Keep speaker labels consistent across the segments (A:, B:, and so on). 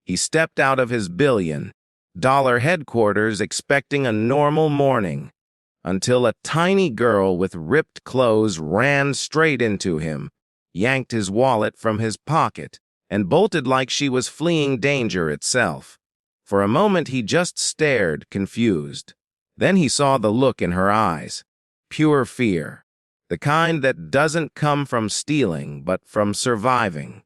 A: He stepped out of his billion-dollar headquarters expecting a normal morning, until a tiny girl with ripped clothes ran straight into him, yanked his wallet from his pocket, and bolted like she was fleeing danger itself. For a moment he just stared, confused. Then he saw the look in her eyes. Pure fear. The kind that doesn't come from stealing, but from surviving.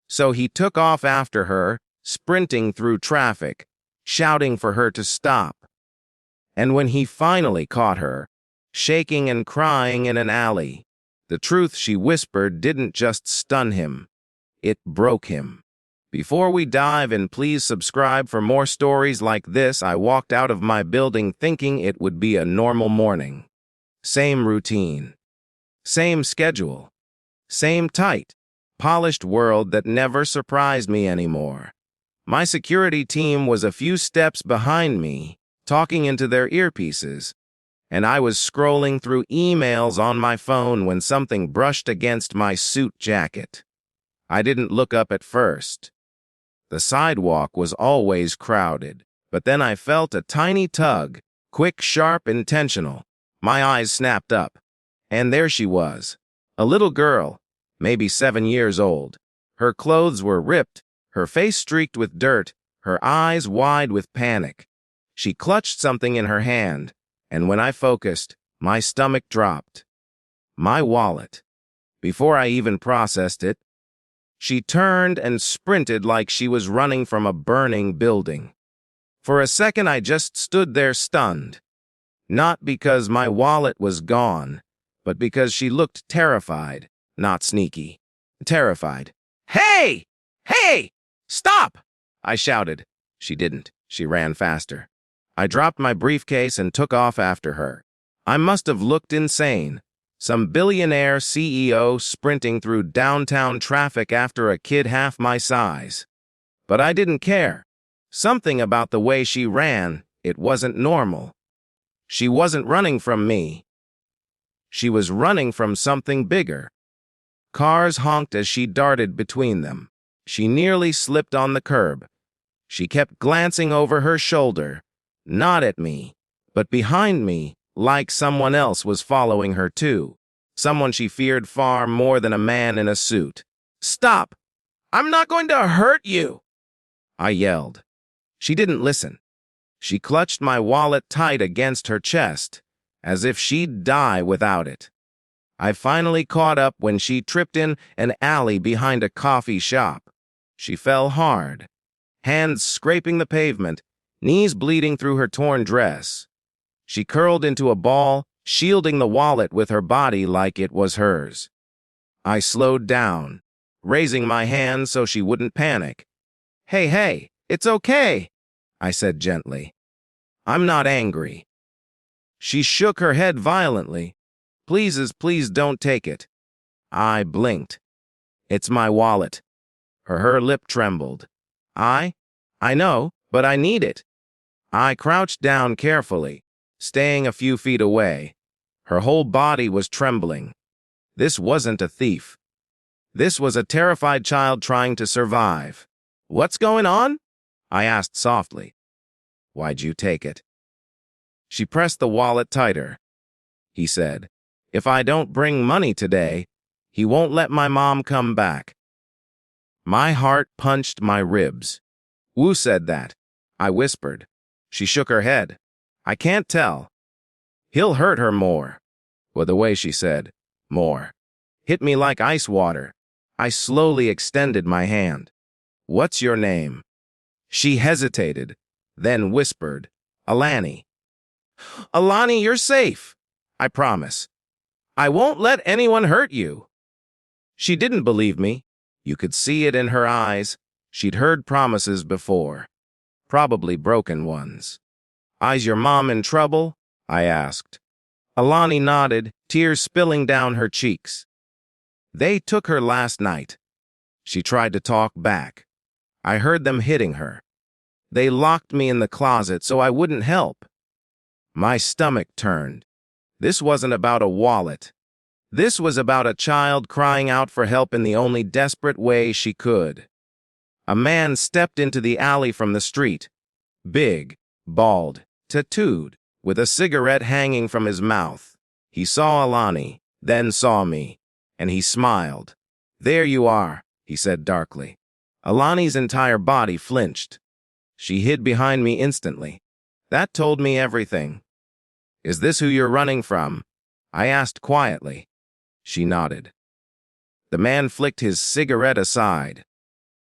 A: So he took off after her, sprinting through traffic, shouting for her to stop. And when he finally caught her, shaking and crying in an alley, the truth she whispered didn't just stun him. It broke him. Before we dive in, please subscribe for more stories like this. I walked out of my building thinking it would be a normal morning. Same routine. Same schedule. Same tight, polished world that never surprised me anymore. My security team was a few steps behind me, talking into their earpieces, and I was scrolling through emails on my phone when something brushed against my suit jacket. I didn't look up at first. The sidewalk was always crowded, but then I felt a tiny tug, quick, sharp, intentional. My eyes snapped up, and there she was, a little girl, maybe 7 years old. Her clothes were ripped, her face streaked with dirt, her eyes wide with panic. She clutched something in her hand, and when I focused, my stomach dropped. My wallet. Before I even processed it, she turned and sprinted like she was running from a burning building. For a second, I just stood there stunned. Not because my wallet was gone, but because she looked terrified, not sneaky. Terrified. "Hey! Hey! Stop!" I shouted. She didn't. She ran faster. I dropped my briefcase and took off after her. I must have looked insane. Some billionaire CEO sprinting through downtown traffic after a kid half my size. But I didn't care. Something about the way she ran, it wasn't normal. She wasn't running from me. She was running from something bigger. Cars honked as she darted between them. She nearly slipped on the curb. She kept glancing over her shoulder, not at me, but behind me, like someone else was following her too. Someone she feared far more than a man in a suit. "Stop! I'm not going to hurt you!" I yelled. She didn't listen. She clutched my wallet tight against her chest, as if she'd die without it. I finally caught up when she tripped in an alley behind a coffee shop. She fell hard, hands scraping the pavement, knees bleeding through her torn dress. She curled into a ball, shielding the wallet with her body like it was hers. I slowed down, raising my hand so she wouldn't panic. Hey, it's okay," I said gently. "I'm not angry." She shook her head violently. Please don't take it." I blinked. "It's my wallet." Her lip trembled. I know, but I need it." I crouched down carefully, staying a few feet away. Her whole body was trembling. This wasn't a thief. This was a terrified child trying to survive. "What's going on?" I asked softly. "Why'd you take it?" She pressed the wallet tighter. He said, "If I don't bring money today, he won't let my mom come back." My heart punched my ribs. "Who said that?" I whispered. She shook her head. "I can't tell. He'll hurt her more." Well, the way she said, "more," hit me like ice water. I slowly extended my hand. "What's your name?" She hesitated, then whispered, "Alani." "Alani, you're safe. I promise. I won't let anyone hurt you." She didn't believe me. You could see it in her eyes. She'd heard promises before, probably broken ones. "Is your mom in trouble?" I asked. Alani nodded, tears spilling down her cheeks. "They took her last night." She tried to talk back. I heard them hitting her. "They locked me in the closet so I wouldn't help." My stomach turned. This wasn't about a wallet. This was about a child crying out for help in the only desperate way she could. A man stepped into the alley from the street. Big, bald, tattooed, with a cigarette hanging from his mouth. He saw Alani, then saw me, and he smiled. "There you are," he said darkly. Alani's entire body flinched. She hid behind me instantly. That told me everything. "Is this who you're running from?" I asked quietly. She nodded. The man flicked his cigarette aside.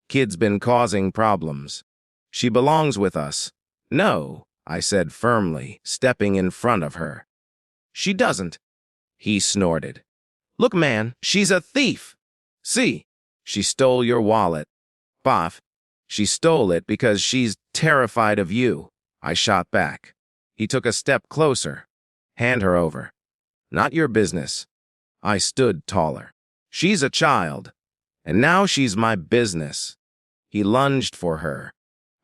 A: "Kid's been causing problems. She belongs with us." "No," I said firmly, stepping in front of her. "She doesn't." He snorted. "Look, man, she's a thief. See, she stole your wallet." "Boff, she stole it because she's terrified of you." I shot back. He took a step closer. "Hand her over." "Not your business." I stood taller. "She's a child, and now she's my business." He lunged for her.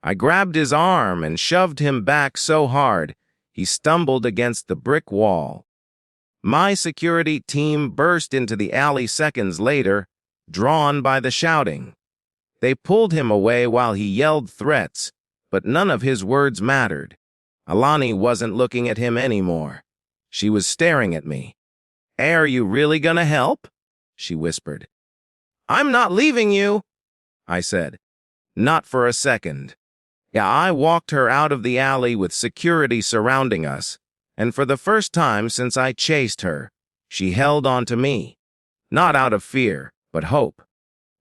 A: I grabbed his arm and shoved him back so hard, he stumbled against the brick wall. My security team burst into the alley seconds later, drawn by the shouting. They pulled him away while he yelled threats, but none of his words mattered. Alani wasn't looking at him anymore. She was staring at me. "Hey, are you really gonna help?" she whispered. "I'm not leaving you," I said. "Not for a second." Yeah, I walked her out of the alley with security surrounding us, and for the first time since I chased her, she held on to me. Not out of fear, but hope.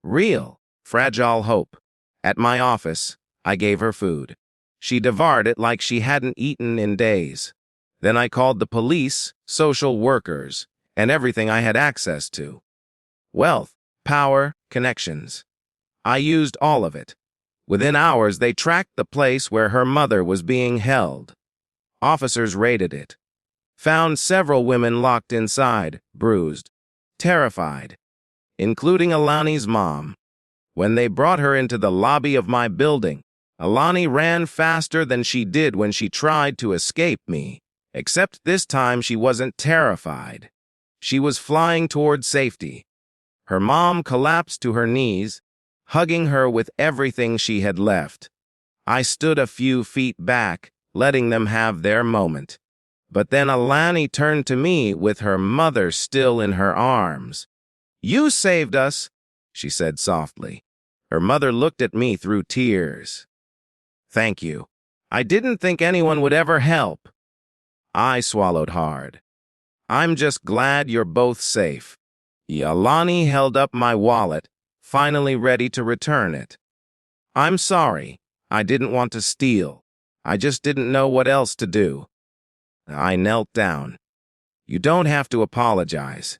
A: Real, fragile hope. At my office, I gave her food. She devoured it like she hadn't eaten in days. Then I called the police, social workers, and everything I had access to. Wealth, power, connections. I used all of it. Within hours, they tracked the place where her mother was being held. Officers raided it. Found several women locked inside, bruised, terrified, including Alani's mom. When they brought her into the lobby of my building, Alani ran faster than she did when she tried to escape me, except this time she wasn't terrified. She was flying toward safety. Her mom collapsed to her knees, hugging her with everything she had left. I stood a few feet back, letting them have their moment. But then Alani turned to me with her mother still in her arms. "You saved us," she said softly. Her mother looked at me through tears. "Thank you. I didn't think anyone would ever help." I swallowed hard. "I'm just glad you're both safe." Alani held up my wallet, finally ready to return it. "I'm sorry. I didn't want to steal. I just didn't know what else to do." I knelt down. "You don't have to apologize.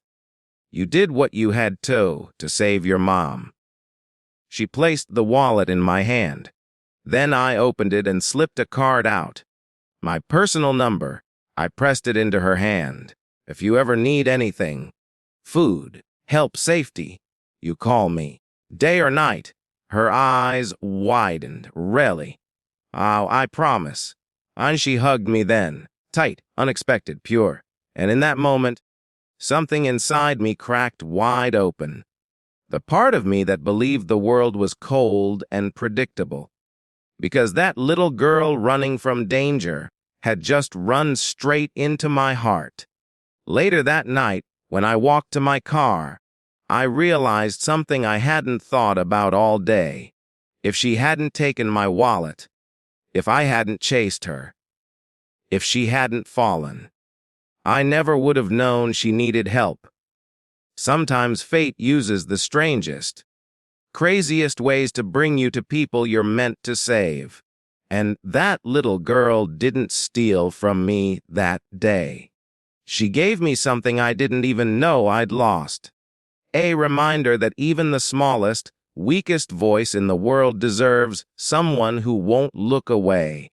A: You did what you had to save your mom." She placed the wallet in my hand. Then I opened it and slipped a card out. My personal number. I pressed it into her hand. "If you ever need anything, food, help, safety, you call me. Day or night." Her eyes widened. "Really?" "Oh, I promise." And she hugged me then. Tight, unexpected, pure. And in that moment, something inside me cracked wide open. The part of me that believed the world was cold and predictable. Because that little girl running from danger had just run straight into my heart. Later that night, when I walked to my car, I realized something I hadn't thought about all day. If she hadn't taken my wallet, if I hadn't chased her, if she hadn't fallen, I never would have known she needed help. Sometimes fate uses the strangest, craziest ways to bring you to people you're meant to save. And that little girl didn't steal from me that day. She gave me something I didn't even know I'd lost. A reminder that even the smallest, weakest voice in the world deserves someone who won't look away.